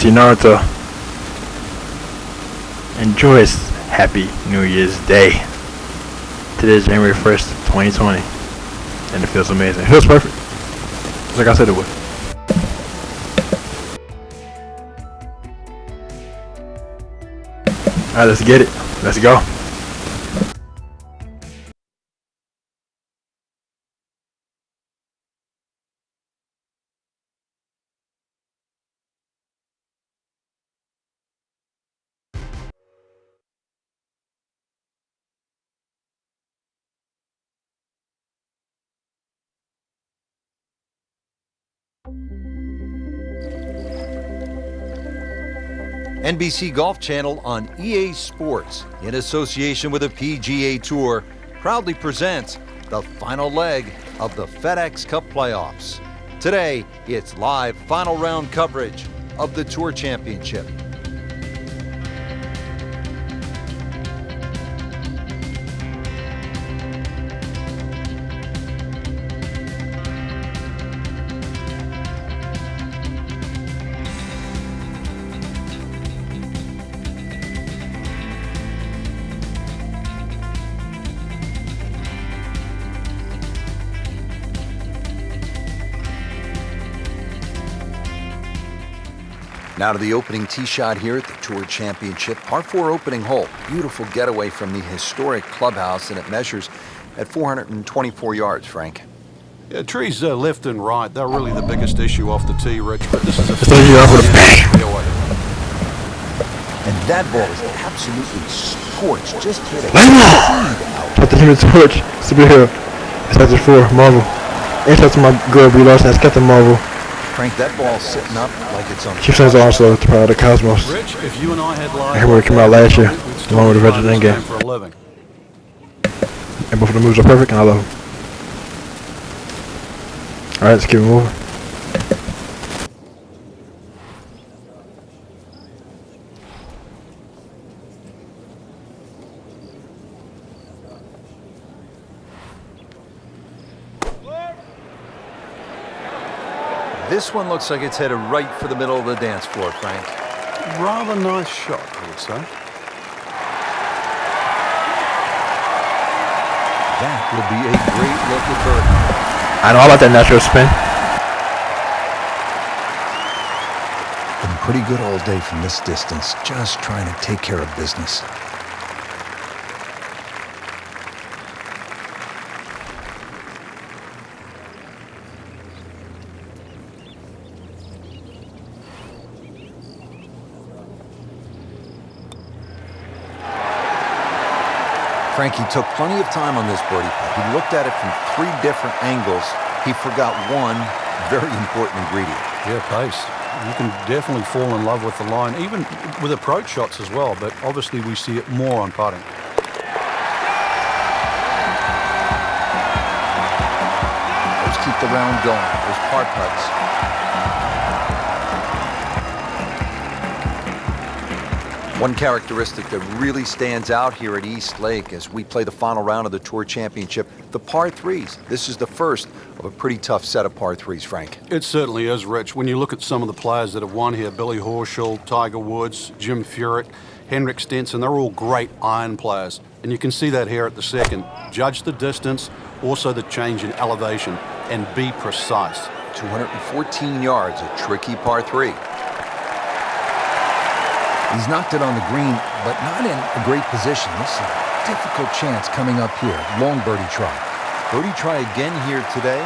Auntie Naruto. Enjoy this happy New Year's Day. Today is January 1st, 2020. And it feels amazing. It feels perfect. Just like I said it would. Alright, let's get it. Let's go. NBC Golf Channel on EA Sports, in association with the PGA Tour, proudly presents the final leg of the FedEx Cup playoffs. Today, it's live final round coverage of the Tour Championship. Now to the opening tee shot here at the Tour Championship. Par 4 opening hole. Beautiful getaway from the historic clubhouse, and it measures at 424 yards, Frank. Yeah, trees left and right, they're really the biggest issue off the tee, Rich, but this is a fairway. And that ball is absolutely scorched. Just hit it. Put the human torch. Superhero. It's after 4. Marvel. It's after my girl Brie Larson. That's Captain Marvel. Frank, that ball's sitting up like it's on. Keep saying also to the Cosmos. Rich, if you and I had live, I heard it came out last year, along with the Resident game. For a living. And both of the moves are perfect, and I love them. Alright, let's keep it moving. This one looks like it's headed right for the middle of the dance floor, Frank. Rather nice shot, I would say. That will be a great look at birdie. I know about that natural spin. Been pretty good all day from this distance, just trying to take care of business. Frankie took plenty of time on this birdie putt. He looked at it from 3 different angles. He forgot one very important ingredient. Yeah, pace. You can definitely fall in love with the line, even with approach shots as well, but obviously we see it more on putting. Let's keep the round going. Those par putts. One characteristic that really stands out here at East Lake as we play the final round of the Tour Championship, the par 3s. This is the first of a pretty tough set of par 3s, Frank. It certainly is, Rich. When you look at some of the players that have won here, Billy Horschel, Tiger Woods, Jim Furyk, Henrik Stenson, they're all great iron players. And you can see that here at the second. Judge the distance, also the change in elevation, and be precise. 214 yards, a tricky par 3. He's knocked it on the green, but not in a great position. This is a difficult chance coming up here. Long birdie try. Birdie try again here today.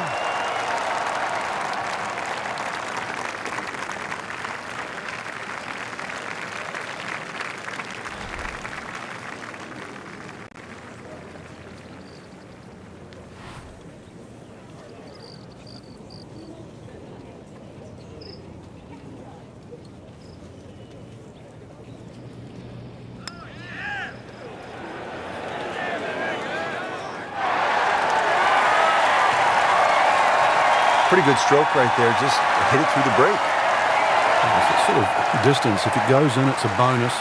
Pretty good stroke right there. Just hit it through the break. It's sort of distance. If it goes in, it's a bonus.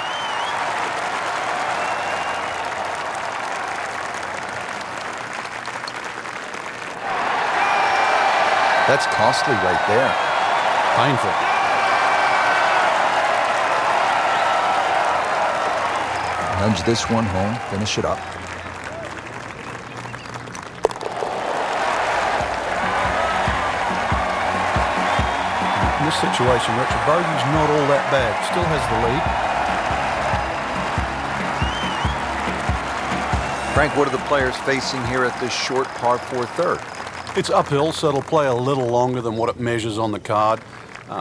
That's costly right there. Painful. Nudge this one home, finish it up. In this situation, Richard, bogey's not all that bad. Still has the lead. Frank, what are the players facing here at this short par 4 third? It's uphill, so it'll play a little longer than what it measures on the card.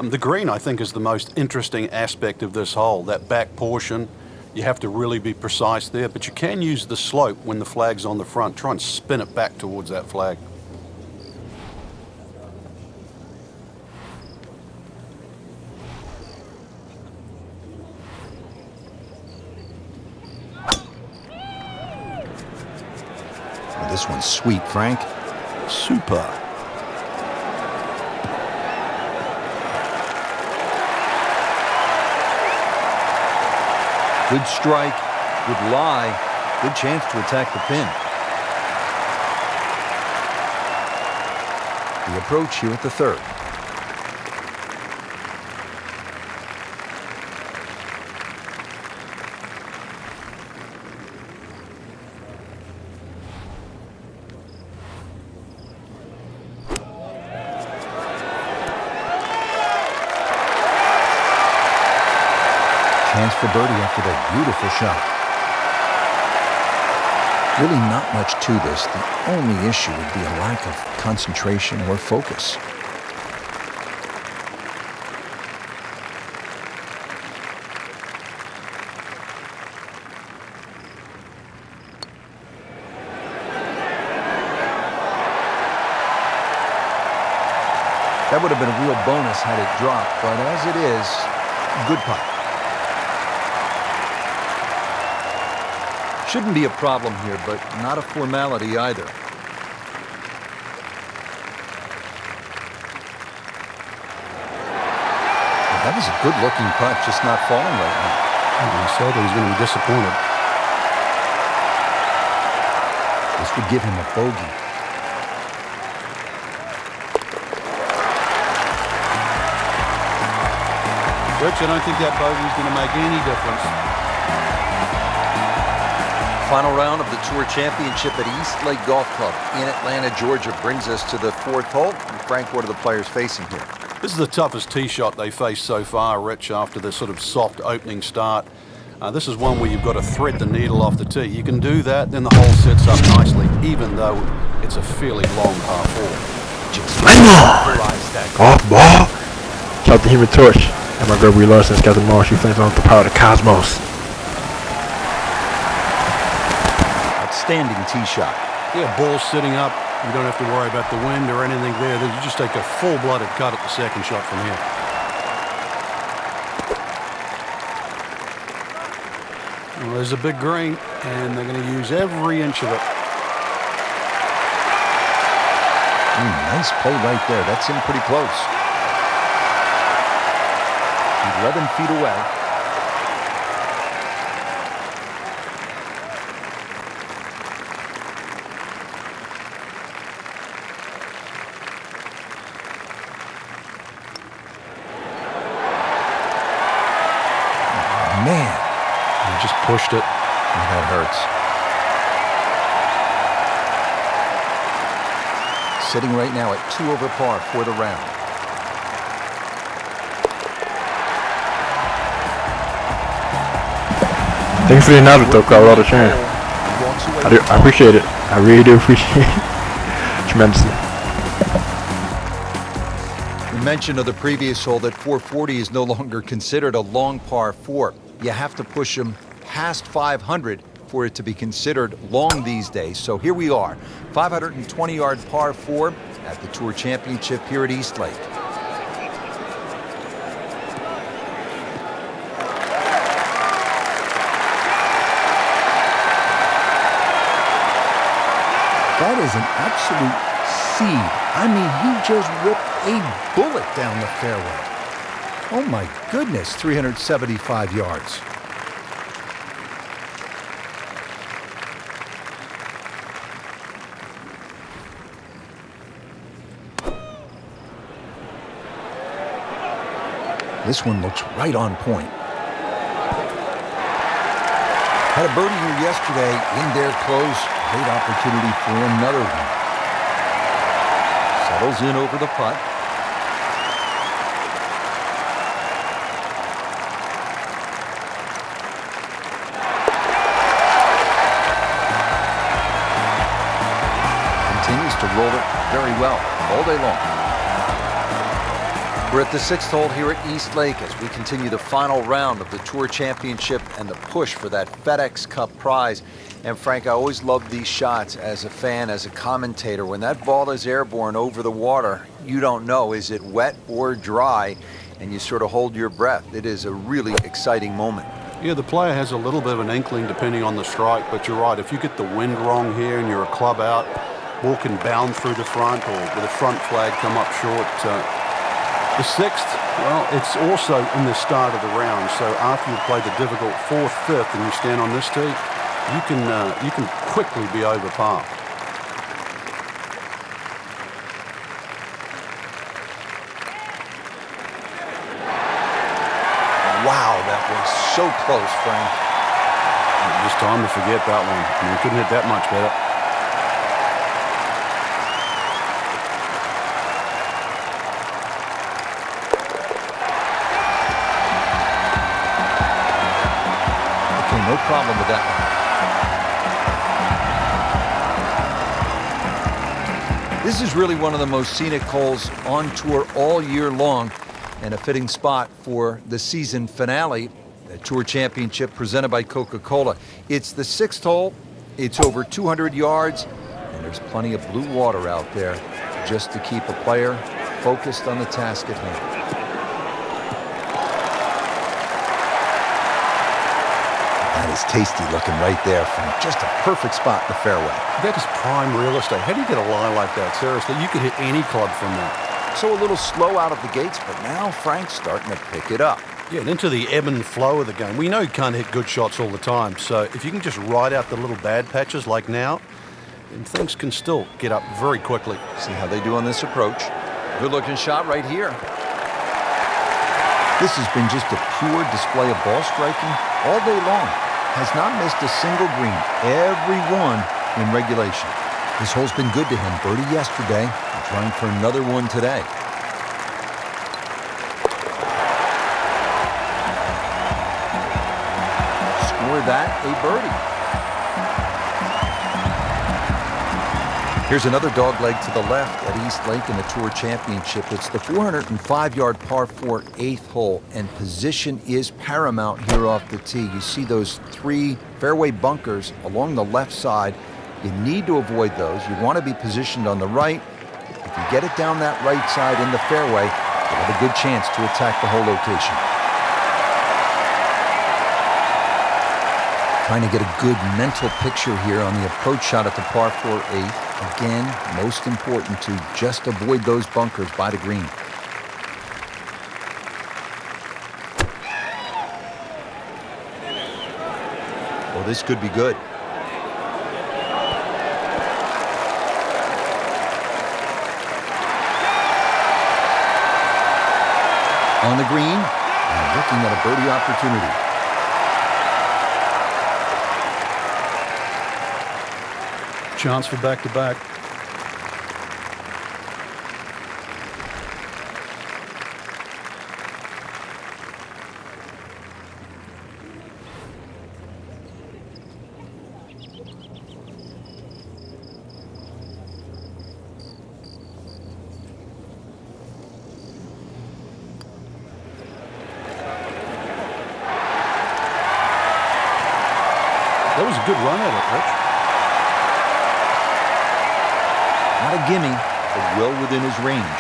The green, I think, is the most interesting aspect of this hole. That back portion, you have to really be precise there, but you can use the slope when the flag's on the front. Try and spin it back towards that flag. Well, this one's sweet, Frank. Super. Good strike, good lie, good chance to attack the pin. The approach here at the third. Chance for birdie after that beautiful shot. Really not much to this. The only issue would be a lack of concentration or focus. That would have been a real bonus had it dropped, but as it is, good putt. Shouldn't be a problem here, but not a formality either. Well, that was a good-looking putt, just not falling right now. He said he's going to be disappointed. This would give him a bogey. Rich, I don't think that bogey's going to make any difference. Final round of the Tour Championship at East Lake Golf Club in Atlanta, Georgia brings us to the fourth hole. And Frank, what are the players facing here? This is the toughest tee shot they faced so far, Rich, after the sort of soft opening start. This is one where you've got to thread the needle off the tee. You can do that, then the hole sets up nicely, even though it's a fairly long par 4. Off ball. Shout out to Human Torch and my girl Brie Larson. Got the mall. She flames on with the power of the cosmos. Outstanding tee shot. Yeah, ball sitting up. You don't have to worry about the wind or anything there. You just take a full-blooded cut at the second shot from here. Well, there's a big green, and they're going to use every inch of it. Nice play right there. That's in pretty close. 11 feet away. Man, He just pushed it. that hurts. Sitting right now at 2 over par for the round. Thanks for the announcement, though, Carl. All the cheering. I appreciate it. I really do appreciate it tremendously. We mentioned of the previous hole that 440 is no longer considered a long par 4. You have to push them past 500 for it to be considered long these days. So here we are, 520-yard par 4 at the Tour Championship here at East Lake. That is an absolute seed. I mean, he just ripped a bullet down the fairway. Oh my goodness, 375 yards. This one looks right on point. Had a birdie here yesterday in there close. Great opportunity for another one. Settles in over the putt. Continues to roll it very well all day long. We're at the 6th hole here at East Lake as we continue the final round of the Tour Championship and the push for that FedEx Cup prize. And Frank, I always love these shots as a fan, as a commentator. When that ball is airborne over the water, you don't know, is it wet or dry? And you sort of hold your breath. It is a really exciting moment. Yeah, the player has a little bit of an inkling depending on the strike, but you're right. If you get the wind wrong here and you're a club out, ball can bound through the front or with a front flag come up short. The 6th, well, it's also in the start of the round. So after you play the difficult 4th, 5th, and you stand on this tee, you can quickly be over par. Wow, that was so close, Frank. Just time to forget that one. I mean, you couldn't hit that much better. No problem with that one. This is really one of the most scenic holes on tour all year long and a fitting spot for the season finale, the Tour Championship presented by Coca-Cola. It's the 6th hole. It's over 200 yards, and there's plenty of blue water out there just to keep a player focused on the task at hand. Is tasty looking right there, Frank. Just a perfect spot in the fairway. That is prime real estate. How do you get a line like that? Seriously, you could hit any club from that. So a little slow out of the gates, but now Frank's starting to pick it up. Yeah, and into the ebb and flow of the game. We know you can't hit good shots all the time, so if you can just ride out the little bad patches like now, then things can still get up very quickly. See how they do on this approach. Good looking shot right here. This has been just a pure display of ball striking all day long. Has not missed a single green, every one in regulation. This hole's been good to him. Birdie yesterday, and trying for another one today. Score that a birdie. Here's another dogleg to the left at East Lake in the Tour Championship. It's the 405-yard par 4 8th hole, and position is paramount here off the tee. You see those 3 fairway bunkers along the left side. You need to avoid those. You want to be positioned on the right. If you get it down that right side in the fairway, you'll have a good chance to attack the hole location. Trying to get a good mental picture here on the approach shot at the par 4 8th. Again, most important to just avoid those bunkers by the green. Well, this could be good. On the green, and looking at a birdie opportunity. Chance for back-to-back. That was a good run at it, Rich. Not a gimme, but well within his range.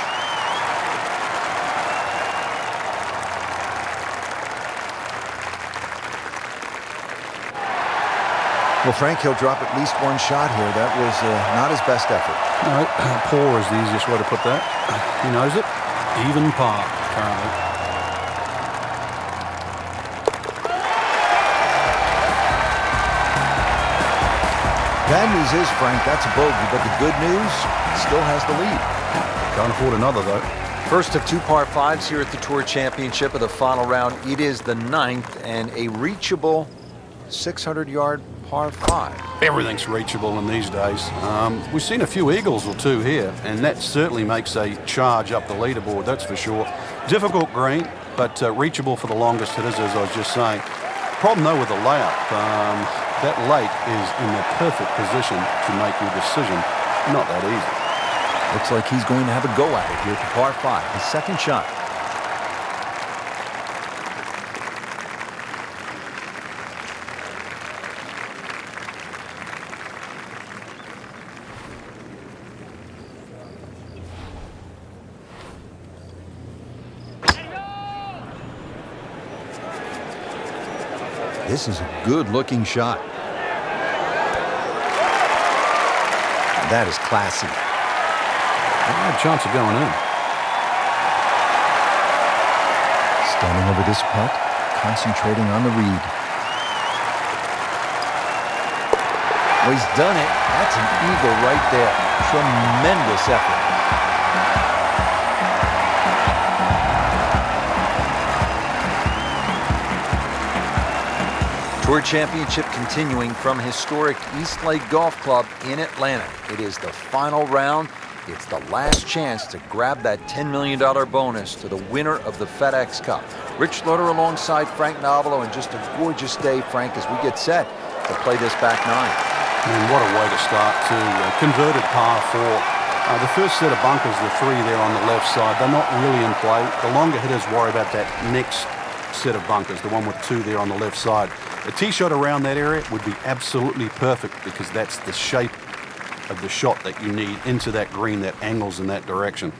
Well, Frank, he'll drop at least one shot here. That was not his best effort. No, poor is the easiest way to put that. He knows it. Even par, currently. Bad news is, Frank, that's a bogey, but the good news, still has the lead. Can't afford another, though. First of 2 par 5s here at the Tour Championship of the final round. It is the 9th and a reachable 600-yard par 5. Everything's reachable in these days. We've seen a few eagles or two here, and that certainly makes a charge up the leaderboard, that's for sure. Difficult green, but reachable for the longest hitters, as I was just saying. Problem, though, with the layup, that lake is in the perfect position to make your decision. Not that easy. Looks like he's going to have a go at it here for par 5, his second shot. This is a good-looking shot. That is classy. A chance of going in. Standing over this putt, concentrating on the read. Well, he's done it. That's an eagle right there. Tremendous effort. Tour Championship continuing from historic East Lake Golf Club in Atlanta. It is the final round. It's the last chance to grab that $10 million bonus to the winner of the FedEx Cup. Rich Loader alongside Frank Novello, and just a gorgeous day, Frank, as we get set to play this back 9. And what a way to start, too. Converted par 4. The first set of bunkers, the 3 there on the left side, they're not really in play. The longer hitters worry about that next set of bunkers, the one with 2 there on the left side. A tee shot around that area would be absolutely perfect because that's the shape of the shot that you need into that green that angles in that direction.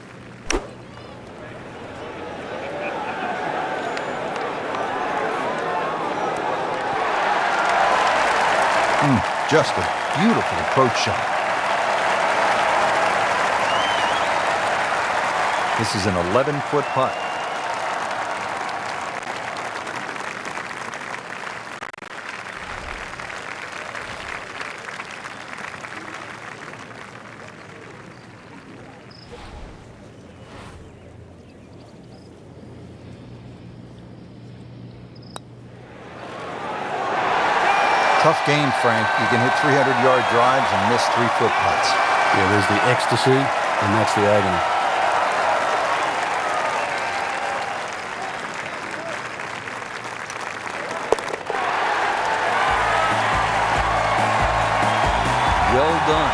Just a beautiful approach shot. This is an 11-foot putt. Tough game, Frank. You can hit 300-yard drives and miss 3-foot putts. Yeah, there's the ecstasy, and that's the agony. Well done.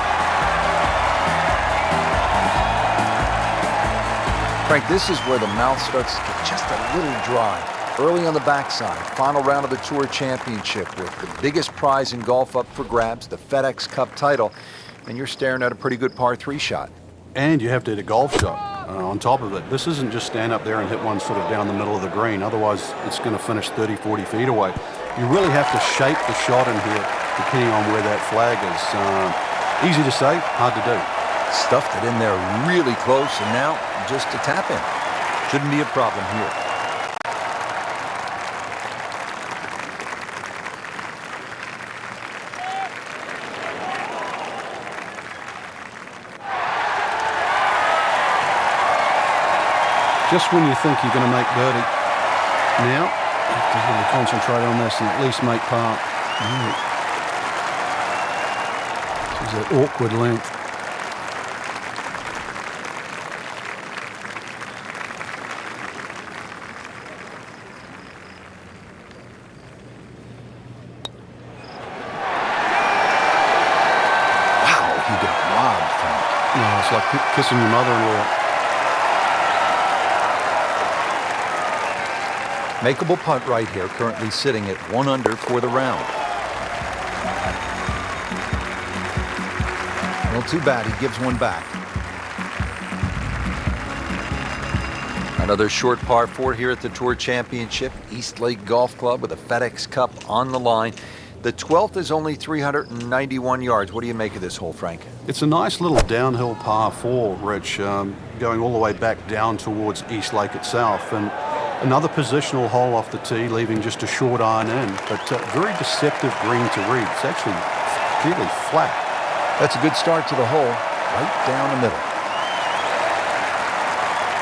Frank, this is where the mouth starts to get just a little dry. Early on the backside, final round of the Tour Championship with the biggest prize in golf up for grabs, the FedEx Cup title, and you're staring at a pretty good par 3 shot. And you have to hit a golf shot on top of it. This isn't just stand up there and hit one sort of down the middle of the green. Otherwise, it's going to finish 30, 40 feet away. You really have to shape the shot in here depending on where that flag is. Easy to say, hard to do. Stuffed it in there really close, and now just a tap in. Shouldn't be a problem here. Just when you think you're going to make birdie, now you have to really concentrate on this and at least make par. This is an awkward length. Wow, he got robbed, Frank. No, it's like kissing your mother-in-law. Makeable putt right here, currently sitting at 1 under for the round. Well, too bad, he gives one back. Another short par 4 here at the Tour Championship, East Lake Golf Club with a FedEx Cup on the line. The 12th is only 391 yards. What do you make of this hole, Frank? It's a nice little downhill par 4, Rich, going all the way back down towards East Lake itself. And another positional hole off the tee, leaving just a short iron in, but very deceptive green to read. It's actually fairly flat. That's a good start to the hole, right down the middle.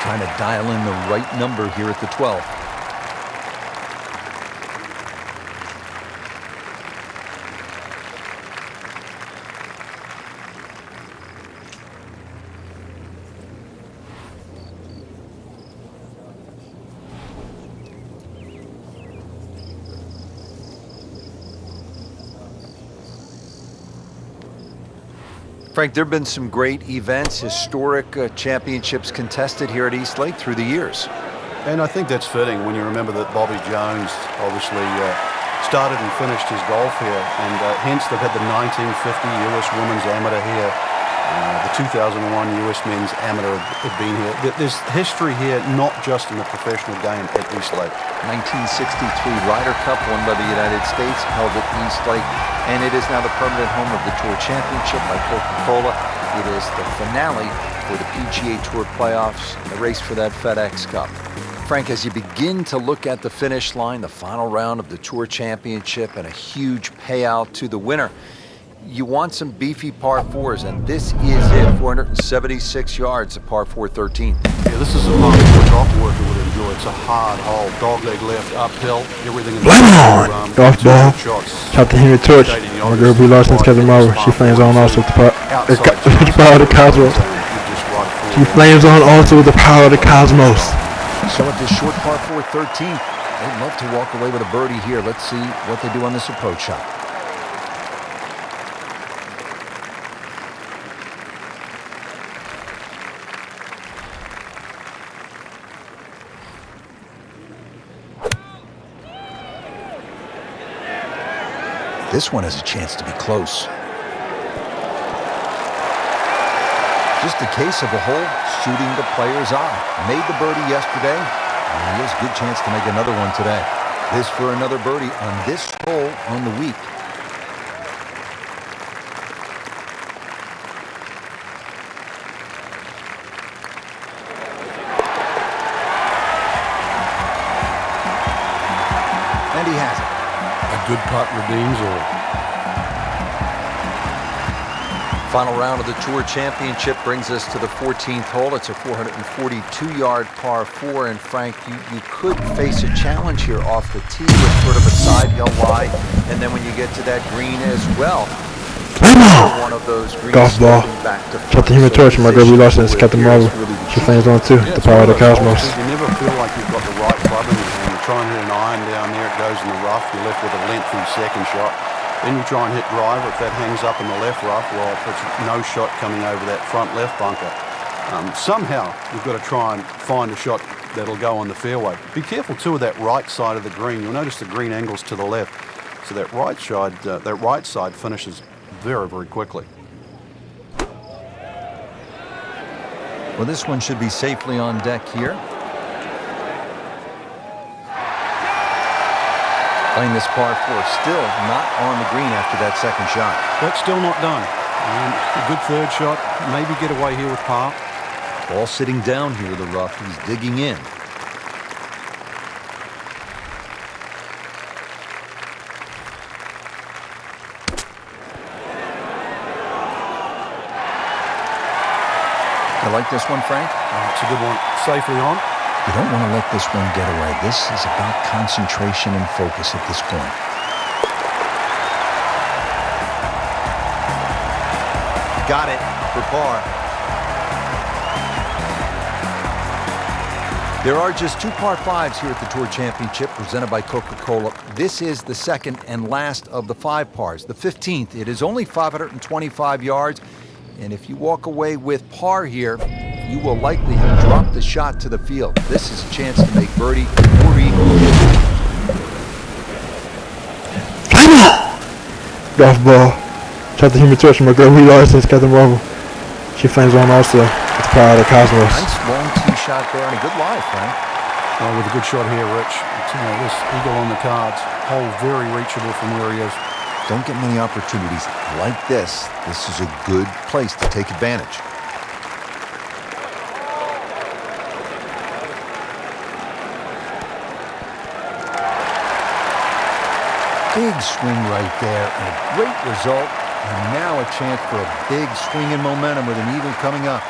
Trying to dial in the right number here at the 12th. Frank, there have been some great events, historic championships contested here at East Lake through the years. And I think that's fitting when you remember that Bobby Jones obviously started and finished his golf here, and hence they've had the 1950 US Women's Amateur here. The 2001 US Men's Amateur have been here. There's history here, not just in the professional game at East Lake. 1963 Ryder Cup won by the United States, held at East Lake, and it is now the permanent home of the Tour Championship by Coca-Cola. It is the finale for the PGA Tour playoffs, a race for that FedEx Cup. Frank, as you begin to look at the finish line, the final round of the Tour Championship, and a huge payout to the winner, you want some beefy par fours, and this is it. 476 yards at par 413. Yeah, this is a par four golf worker would enjoy. It's a hard hole, dogleg left, uphill, everything in the golf ball. Shot the Henry Torch. My girl Brie Larson's Kevin Marvel. She flames on also with the power of the cosmos. She flames on also with the power of the cosmos. So at this short par 413, they'd love to walk away with a birdie here. Let's see what they do on this approach shot. This one has a chance to be close. Just a case of a hole suiting the player's eye. Made the birdie yesterday, and he has a good chance to make another one today. This for another birdie on this hole on the week. And he has it. A good putt redeems all. Final round of the Tour Championship brings us to the 14th hole. It's a 442-yard par 4. And Frank, you could face a challenge here off the tee with sort of a side hill lie. And then when you get to that green as well, one of those greens golf ball. Shot the Human Torch. My girl Brie Larson's Captain Marvel. She flames on too. The power of the cosmos. You never feel like you've got the right club in your hand. You try and hit an iron down there, it goes in the rough. You're left with a lengthy second shot. Then you try and hit driver. If that hangs up in the left rough, well, it's no shot coming over that front left bunker. Somehow, you've got to try and find a shot that'll go on the fairway. Be careful too of that right side of the green. You'll notice the green angles to the left. So that right side finishes very, very quickly. Well, this one should be safely on deck here. Playing this par 4, still not on the green after that second shot. But still not done. And a good third shot, maybe get away here with par. Ball sitting down here with the rough. He's digging in. I like this one, Frank. It's a good one. Safely on. You don't want to let this one get away. This is about concentration and focus at this point. Got it for par. There are just 2 par 5s here at the Tour Championship presented by Coca-Cola. This is the second and last of the 5 pars. The 15th, it is only 525 yards. And if you walk away with par here, you will likely have dropped the shot to the field. This is a chance to make birdie or eagle. Golf ball. Shot the Human Torch. My girl Brie Larson's Captain Marvel. She flames on also. It's the power of the cosmos. Nice long tee shot there and a good lie, Frank. Oh, with a good shot here, Rich. This eagle on the cards. Hole very reachable from where he is. Don't get many opportunities like this. This is a good place to take advantage. Big swing right there, and a great result. And now a chance for a big swing in momentum with an eagle coming up.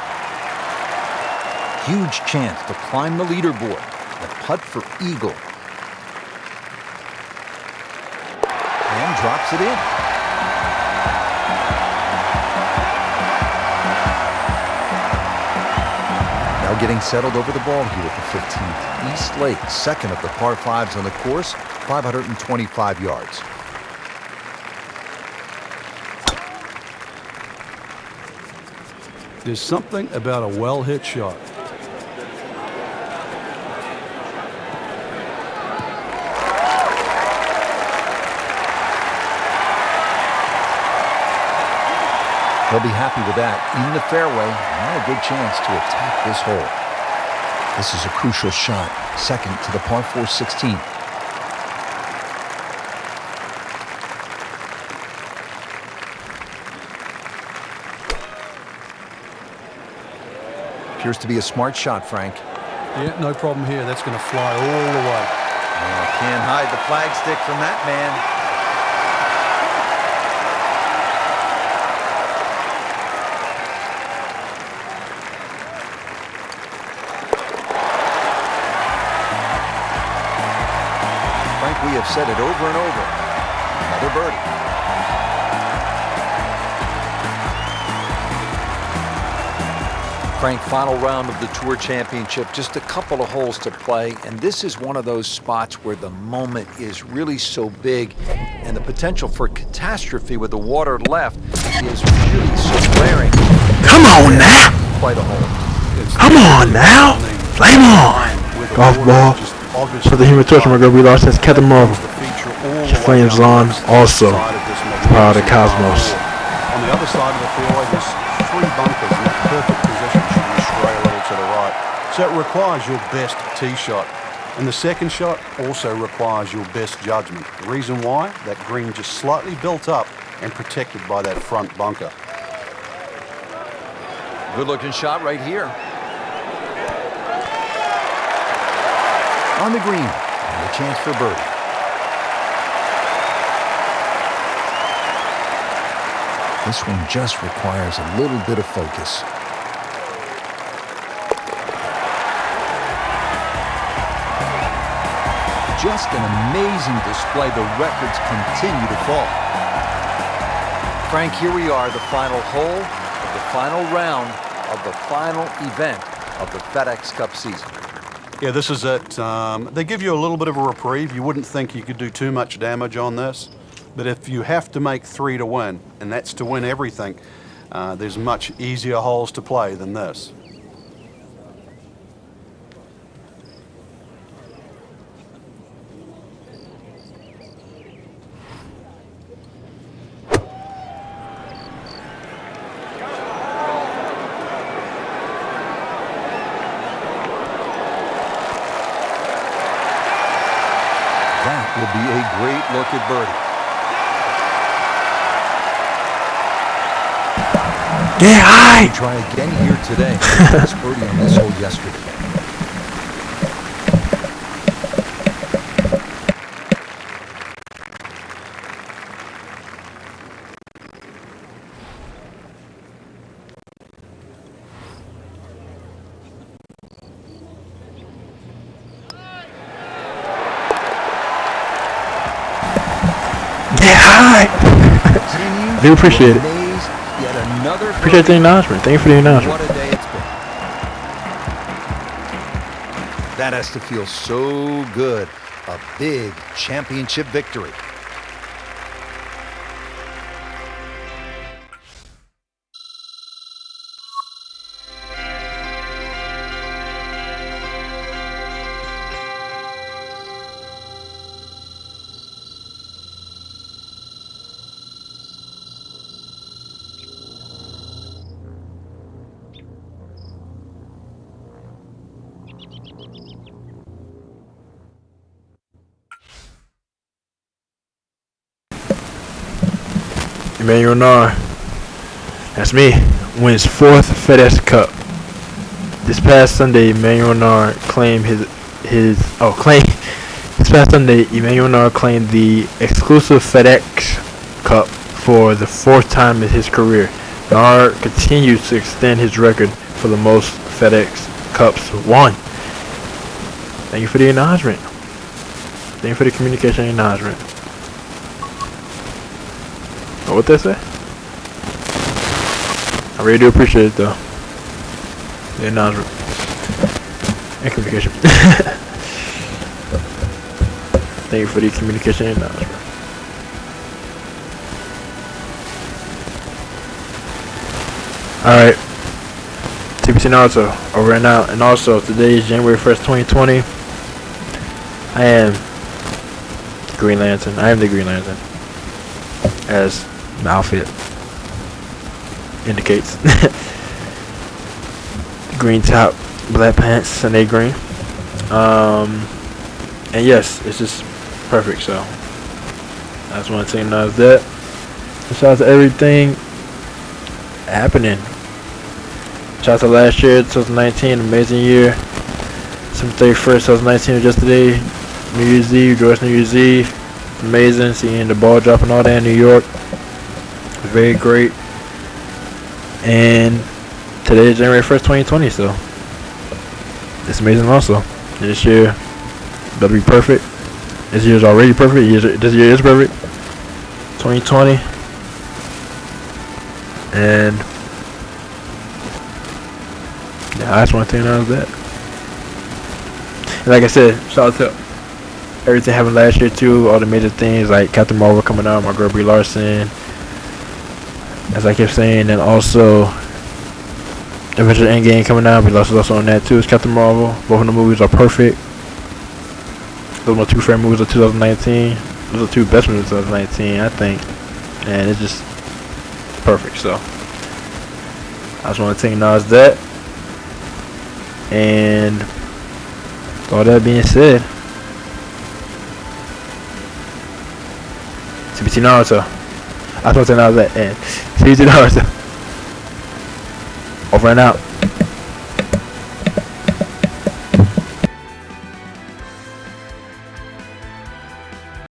Huge chance to climb the leaderboard. The putt for eagle. And drops it in. Now getting settled over the ball here at the 15th. East Lake, second of the par 5s on the course, 525 yards. There's something about a well-hit shot. He'll be happy with that. Even the fairway, not a good chance to attack this hole. This is a crucial shot, second to the par 4 16. Appears to be a smart shot, Frank. Yeah, no problem here. That's going to fly all the way. Can't hide the flagstick from that man. Frank, we have said it over and over. Another birdie. Frank, final round of the Tour Championship, just a couple of holes to play, and this is one of those spots where the moment is really so big, and the potential for catastrophe with the water left is really so glaring. Come on now! Quite a hole. Come on now! Flame on! Golf ball. For the Human Torch, my girl, we lost since Captain Marvel. She flames on also. Power of the Cosmos. On the other side of the fairway, there's 3 bunkers in that perfect position. Should you stray a little to the right. So it requires your best tee shot. And the second shot also requires your best judgment. The reason why? That green just slightly built up and protected by that front bunker. Good looking shot right here. On the green, and a chance for birdie. This one just requires a little bit of focus. Just an amazing display. The records continue to fall. Frank, here we are, the final hole of the final round of the final event of the FedEx Cup season. Yeah, this is it. They give you a little bit of a reprieve. You wouldn't think you could do too much damage on this. But if you have to make 3 to win, and that's to win everything, there's much easier holes to play than this. That will be a great look at birdie. Yeah, hi! Try again here today. Last birdie on this hole yesterday. Yeah, hi! Do appreciate it. Appreciate the announcement. Thank you for the announcement. What a day it's been. That has to feel so good. A big championship victory. Emmanuel Nar, that's me, wins 4th FedEx Cup. This past Sunday, Emmanuel Nar claimed this past Sunday, Emmanuel Nar claimed the exclusive FedEx Cup for the 4th time in his career. Nar continues to extend his record for the most FedEx Cups won. Thank you for the acknowledgement. Thank you for the communication acknowledgement. What they say? I really do appreciate it though. The acknowledgement and communication. Thank you for the communication and acknowledgement. Alright. TBC Naruto, over and out. And also, today is January 1st, 2020. I am Green Lantern. I am the Green Lantern, as my outfit indicates. Green top, black pants, Sunday green. And yes, it's just perfect. So I just want to tell you guys that. Shout out to everything happening. Shout out to last year, 2019, amazing year. December 31st, 2019 was just today. New Year's Eve, Joyous New Year's Eve. Amazing seeing the ball dropping all day in New York. Very great. And today is January 1st, 2020, so it's amazing also. This year, that'll be perfect. This year is already perfect. This year is perfect. 2020. And yeah, I just want to tell you now that. And like I said, shout out to everything happened last year too. All the major things like Captain Marvel coming out, my girl Brie Larson, as I kept saying, and also Avengers Endgame coming out. Brie Larson's also on that too. It's Captain Marvel. Both of the movies are perfect. Those are my two favorite movies of 2019. Those are the two best movies of 2019, I think. And it's just perfect. So I just want to tell you now is that. And with all that being said, TBC Naruto. I just want to tell you now is that. And TBC Naruto. Over and out.